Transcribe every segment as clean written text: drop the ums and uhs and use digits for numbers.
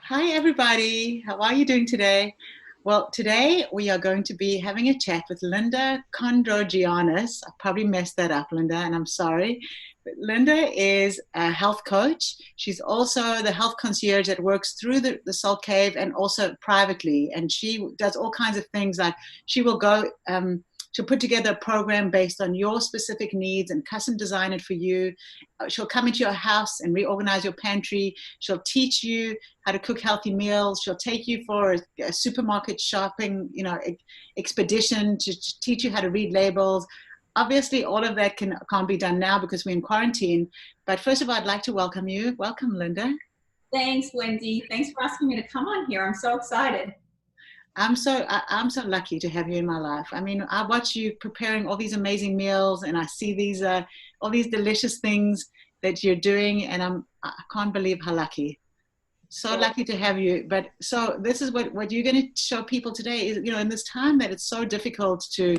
Hi, everybody. How are you doing today? Well, today we are going to be having a chat with Linda Kondrogiannis. I probably messed that up, Linda, and I'm sorry. But Linda is a health coach. She's also the health concierge that works through the Salt Cave and also privately. And she does all kinds of things like she will go, she'll put together a program based on your specific needs and custom design it for you. She'll come into your house and reorganize your pantry. She'll teach you how to cook healthy meals. She'll take you for a supermarket shopping, expedition to teach you how to read labels. Obviously, all of that can't be done now because we're in quarantine. But first of all, I'd like to welcome you. Welcome, Linda. Thanks, Wendy. Thanks for asking me to come on here. I'm so excited. I'm so lucky to have you in my life. I mean, I watch you preparing all these amazing meals, and I see these all these delicious things that you're doing, and I can't believe how lucky. So Well, lucky to have you. But so this is what you're going to show people today is, in this time that it's so difficult to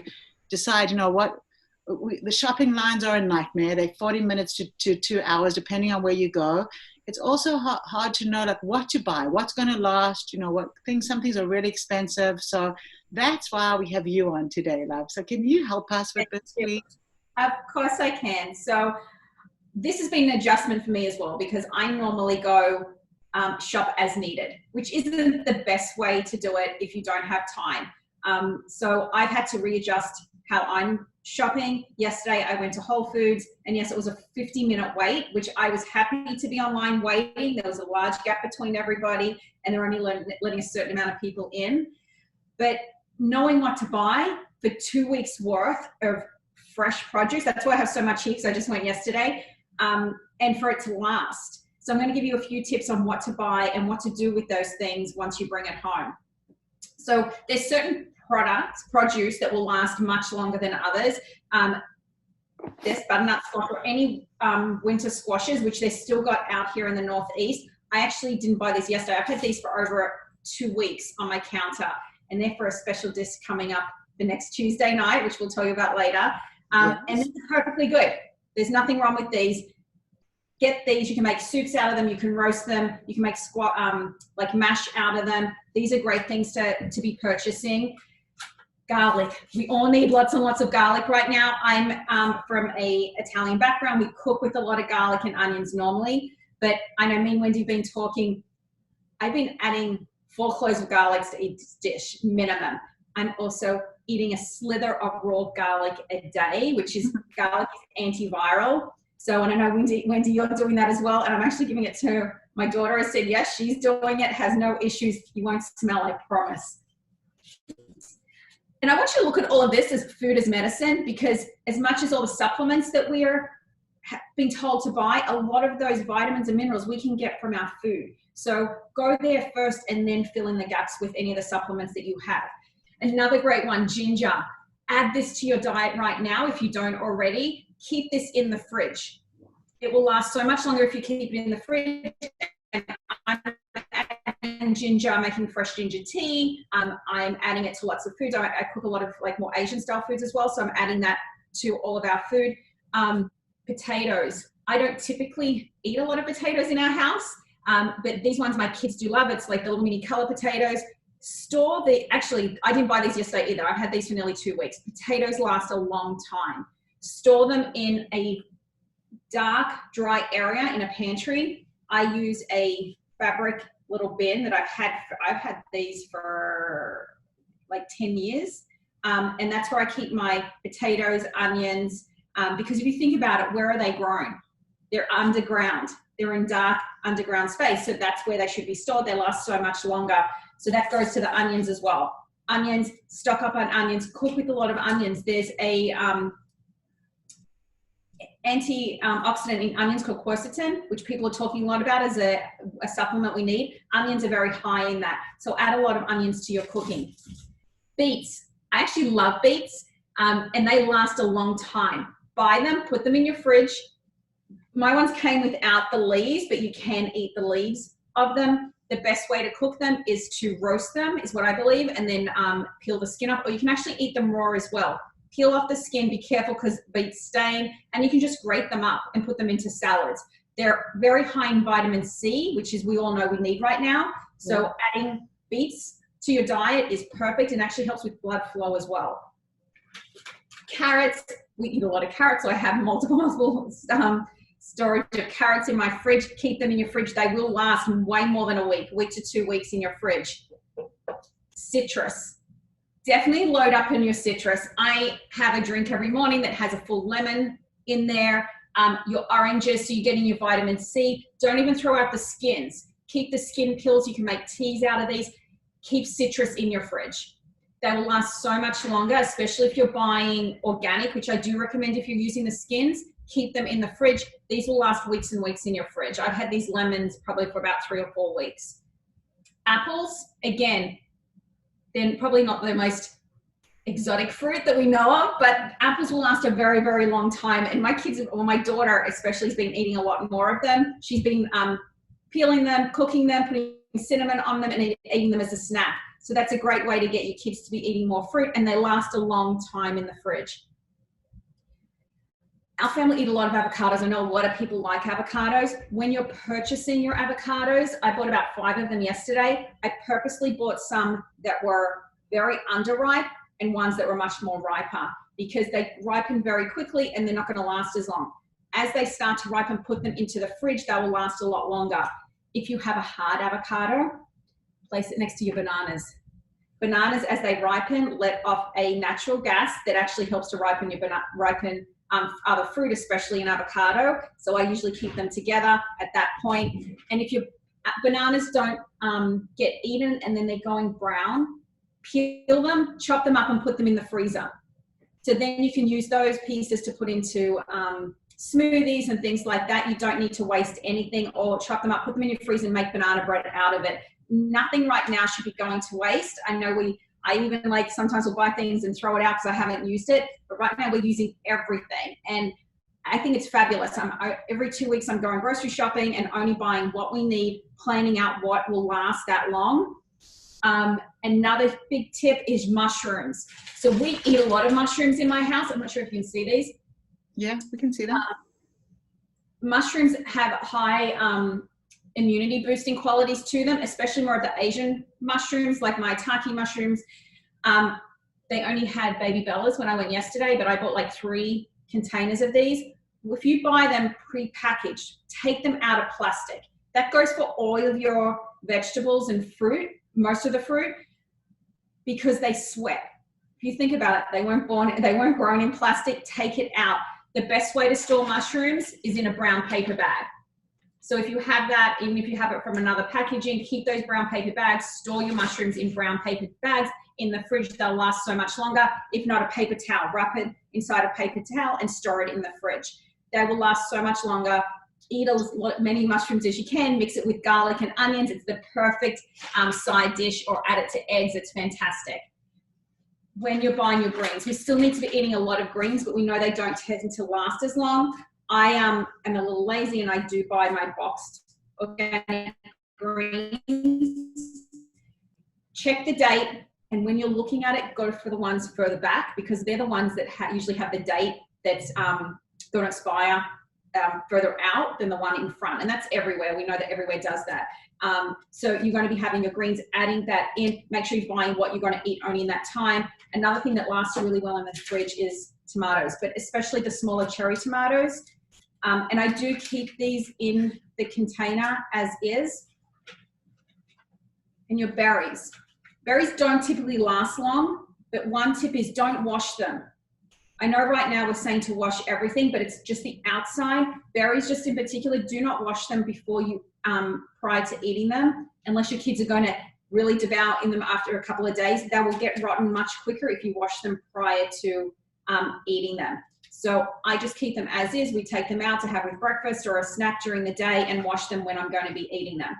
decide, the shopping lines are a nightmare. They're 40 minutes to 2 hours, depending on where you go. It's also hard to know like what to buy, what's going to last, some things are really expensive. So that's why we have you on today, love. So can you help us with thank this, you. please? Of course I can. So this has been an adjustment for me as well because I normally go shop as needed, which isn't the best way to do it if you don't have time. So I've had to readjust how I'm shopping. Yesterday I went to Whole Foods, and yes, it was a 50-minute wait, which I was happy to be online waiting. There was a large gap between everybody, and they're only letting a certain amount of people in. But knowing what to buy for 2 weeks worth of fresh produce, that's why I have so much here because I just went yesterday, and for it to last. So I'm going to give you a few tips on what to buy and what to do with those things once you bring it home. So there's certain produce that will last much longer than others. This butternut squash or any winter squashes, which they still got out here in the Northeast. I actually didn't buy these yesterday. I've had these for over 2 weeks on my counter, and they're for a special disc coming up the next Tuesday night, which we'll tell you about later. Yes. And these are perfectly good. There's nothing wrong with these. Get these. You can make soups out of them. You can roast them. You can make like mash out of them. These are great things to be purchasing. Garlic. We all need lots and lots of garlic right now. I'm from a Italian background. We cook with a lot of garlic and onions normally, but I know me and Wendy have been talking. I've been adding 4 cloves of garlic to each dish minimum. I'm also eating a slither of raw garlic a day, which is garlic is antiviral. So, and I know Wendy, you're doing that as well. And I'm actually giving it to my daughter. I said, yes, she's doing it, has no issues. You won't smell, I promise. And I want you to look at all of this as food as medicine, because as much as all the supplements that we're being told to buy, a lot of those vitamins and minerals we can get from our food. So go there first and then fill in the gaps with any of the supplements that you have. Another great one, ginger. Add this to your diet right now if you don't already. Keep this in the fridge. It will last so much longer if you keep it in the fridge. And I'm adding ginger, I'm making fresh ginger tea. I'm adding it to lots of foods. I cook a lot of like more Asian style foods as well, so I'm adding that to all of our food. Potatoes. I don't typically eat a lot of potatoes in our house, but these ones my kids do love. It's like the little mini color potatoes. Actually, I didn't buy these yesterday either. I've had these for nearly 2 weeks. Potatoes last a long time. Store them in a dark, dry area in a pantry. I use a fabric little bin that I've had these for like 10 years. And that's where I keep my potatoes, onions, because if you think about it, where are they grown? They're underground. They're in dark underground space. So that's where they should be stored. They last so much longer. So that goes to the onions as well. Onions, stock up on onions, cook with a lot of onions. There's a antioxidant in onions called quercetin, which people are talking a lot about as a supplement we need. Onions are very high in that. So add a lot of onions to your cooking. Beets. I actually love beets, and they last a long time. Buy them, put them in your fridge. My ones came without the leaves, but you can eat the leaves of them. The best way to cook them is to roast them, is what I believe, and then peel the skin off, or you can actually eat them raw as well. Peel off the skin, be careful because beets stain, and you can just grate them up and put them into salads. They're very high in vitamin C, which is we all know we need right now. So adding beets to your diet is perfect and actually helps with blood flow as well. Carrots, we eat a lot of carrots, so I have multiple storage of carrots in my fridge. Keep them in your fridge. They will last way more than a week to 2 weeks in your fridge. Citrus. Definitely load up on your citrus. I have a drink every morning that has a full lemon in there. Your oranges, so you're getting your vitamin C. Don't even throw out the skins. Keep the skin peels. You can make teas out of these. Keep citrus in your fridge. They will last so much longer, especially if you're buying organic, which I do recommend if you're using the skins. Keep them in the fridge. These will last weeks and weeks in your fridge. I've had these lemons probably for about 3 or 4 weeks. Apples, again, they're probably not the most exotic fruit that we know of, but apples will last a very, very long time. And my kids, or my daughter especially, has been eating a lot more of them. She's been peeling them, cooking them, putting cinnamon on them, and eating them as a snack. So that's a great way to get your kids to be eating more fruit, and they last a long time in the fridge. Our family eat a lot of avocados. I know a lot of people like avocados. When you're purchasing your avocados, I bought about 5 of them yesterday. I purposely bought some that were very underripe and ones that were much more riper, because they ripen very quickly and they're not going to last as long. As they start to ripen, put them into the fridge, they will last a lot longer. If you have a hard avocado, place it next to your bananas. Bananas, as they ripen, let off a natural gas that actually helps to ripen your other fruit, especially an avocado. So I usually keep them together at that point. And if your bananas don't get eaten and then they're going brown, peel them, chop them up and put them in the freezer. So then you can use those pieces to put into smoothies and things like that. You don't need to waste anything, or chop them up, put them in your freezer and make banana bread out of it. Nothing right now should be going to waste. I know I even like sometimes will buy things and throw it out because I haven't used it, but right now we're using everything. And I think it's fabulous. Every 2 weeks I'm going grocery shopping and only buying what we need, planning out what will last that long. Another big tip is mushrooms. So we eat a lot of mushrooms in my house. I'm not sure if you can see these. Yeah, we can see them. Mushrooms have high immunity boosting qualities to them, especially more of the Asian mushrooms like maitake mushrooms. They only had baby bellas when I went yesterday, but I bought like 3 containers of these. If you buy them pre-packaged, take them out of plastic. That goes for all of your vegetables and fruit, most of the fruit, because they sweat. If you think about it, they weren't grown in plastic. Take it out. The best way to store mushrooms is in a brown paper bag. So if you have that, even if you have it from another packaging, keep those brown paper bags, store your mushrooms in brown paper bags in the fridge. They'll last so much longer. If not, a paper towel, wrap it inside a paper towel and store it in the fridge. They will last so much longer. Eat as many mushrooms as you can, mix it with garlic and onions. It's the perfect side dish, or add it to eggs. It's fantastic. When you're buying your greens, we still need to be eating a lot of greens, but we know they don't tend to last as long. I am a little lazy and I do buy my boxed organic greens. Check the date, and when you're looking at it, go for the ones further back, because they're the ones that usually have the date that's don't expire further out than the one in front. And that's everywhere. We know that everywhere does that. So you're going to be having your greens, adding that in. Make sure you're buying what you're going to eat only in that time. Another thing that lasts really well in the fridge is tomatoes, but especially the smaller cherry tomatoes. And I do keep these in the container as is. And your berries. Berries don't typically last long, but one tip is don't wash them. I know right now we're saying to wash everything, but it's just the outside. Berries just in particular, do not wash them before you, prior to eating them, unless your kids are going to really devour in them after a couple of days. They will get rotten much quicker if you wash them prior to eating them. So I just keep them as is. We take them out to have with breakfast or a snack during the day and wash them when I'm going to be eating them.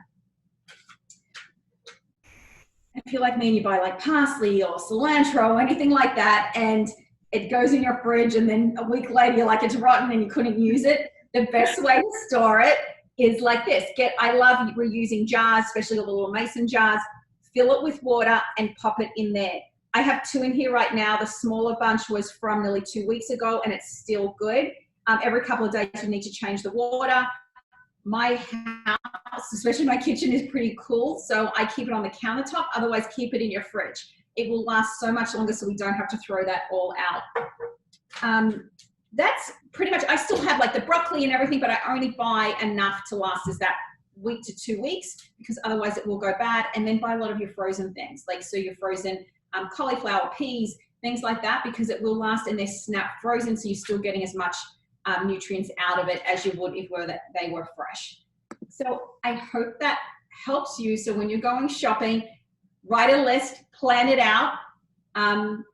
If you're like me and you buy like parsley or cilantro or anything like that, and it goes in your fridge and then a week later you're like, it's rotten and you couldn't use it, the best way to store it is like this. I love reusing jars, especially all the little mason jars. Fill it with water and pop it in there. I have 2 in here right now. The smaller bunch was from nearly 2 weeks ago and it's still good. Every couple of days you need to change the water. my house, especially my kitchen, is pretty cool. So I keep it on the countertop. Otherwise, keep it in your fridge. It will last so much longer, so we don't have to throw that all out. That's pretty much, I still have like the broccoli and everything, but I only buy enough to last us that week to 2 weeks, because otherwise it will go bad. And then buy a lot of your frozen things, like so your frozen cauliflower, peas, things like that, because it will last and they're snap frozen, so you're still getting as much nutrients out of it as you would if they were fresh. So I hope that helps you. So when you're going shopping, write a list, plan it out. And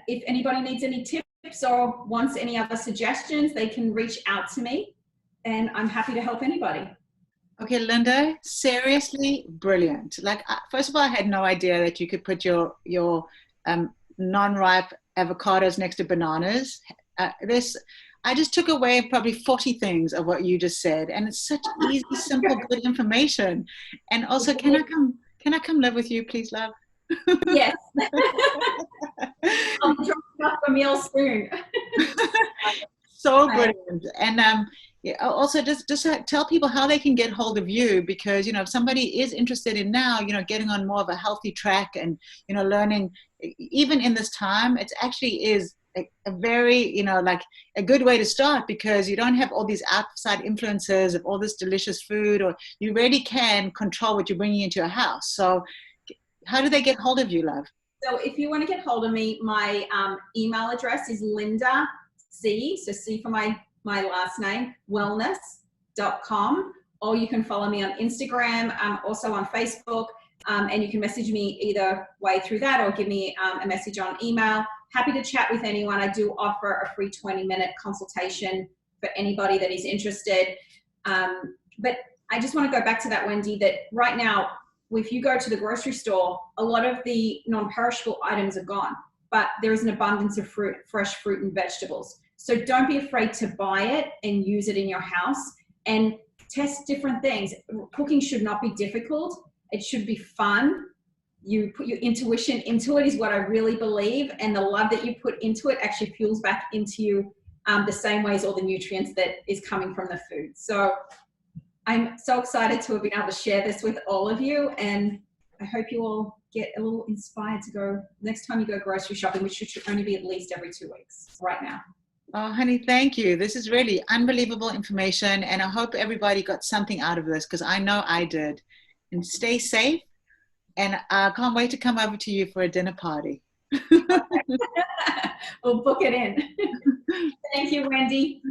if anybody needs any tips or wants any other suggestions, they can reach out to me, and I'm happy to help anybody. Okay, Linda, seriously brilliant. Like, first of all, I had no idea that you could put your non-ripe avocados next to bananas. I just took away probably 40 things of what you just said, and it's such easy, simple, good information. And also, can I come live with you, please, love? Yes. I'll be dropping off a meal soon. So brilliant. And also just tell people how they can get hold of you, because, you know, if somebody is interested in now, you know, getting on more of a healthy track and, you know, learning, even in this time, it actually is a very, you know, like a good way to start, because you don't have all these outside influences of all this delicious food, or you really can control what you're bringing into your house. So how do they get hold of you, love? So if you want to get hold of me, my email address is Linda C, so C for my last name, wellness.com, or you can follow me on Instagram, also on Facebook, and you can message me either way through that, or give me a message on email. Happy to chat with anyone. I do offer a free 20-minute consultation for anybody that is interested. But I just want to go back to that, Wendy, that right now, if you go to the grocery store, a lot of the non-perishable items are gone, but there is an abundance of fresh fruit and vegetables. So don't be afraid to buy it and use it in your house, and test different things. Cooking should not be difficult. It should be fun. You put your intuition into it is what I really believe, and the love that you put into it actually fuels back into you the same way as all the nutrients that is coming from the food. So I'm so excited to have been able to share this with all of you, and I hope you all get a little inspired to go next time you go grocery shopping, which should only be at least every 2 weeks right now. Oh, honey, thank you. This is really unbelievable information, and I hope everybody got something out of this, because I know I did. And stay safe, and I can't wait to come over to you for a dinner party. We'll book it in. Thank you, Wendy.